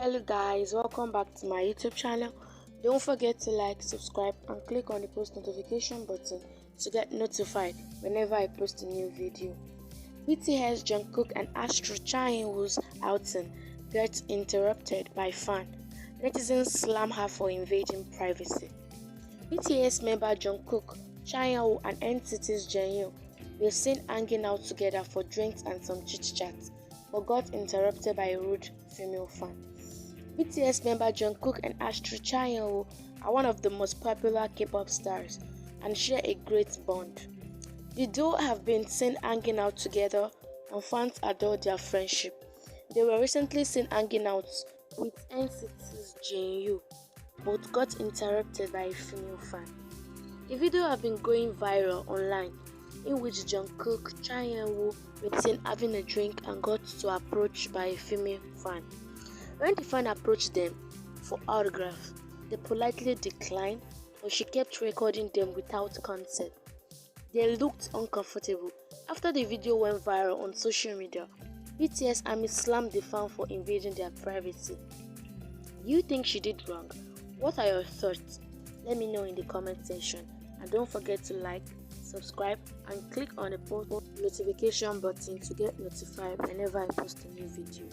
Hello guys, welcome back to my YouTube channel. Don't forget to like, subscribe and click on the post notification button to get notified whenever I post a new video. Bts Jungkook and Astro Woo's outing gets interrupted by fan. Netizens slam her for invading privacy. BTS member Jungkook, Woo and NCT's Jungkook were seen hanging out together for drinks and some chit-chat, but got interrupted by a rude female fan. BTS member Jungkook and Astro Woo are one of the most popular K-pop stars and share a great bond. The duo have been seen hanging out together and fans adore their friendship. They were recently seen hanging out with NCT's Jungkook, but got interrupted by a female fan. The video have been going viral online, in which Jungkook Woo were seen having a drink and got approached by a female fan. When the fan approached them for autograph, they politely declined, but she kept recording them without consent. They looked uncomfortable. After the video went viral on social media, BTS Army slammed the fan for invading their privacy. Do you think she did wrong? What are your thoughts? Let me know in the comment section. And don't forget to like, subscribe and click on the post notification button to get notified whenever I post a new video.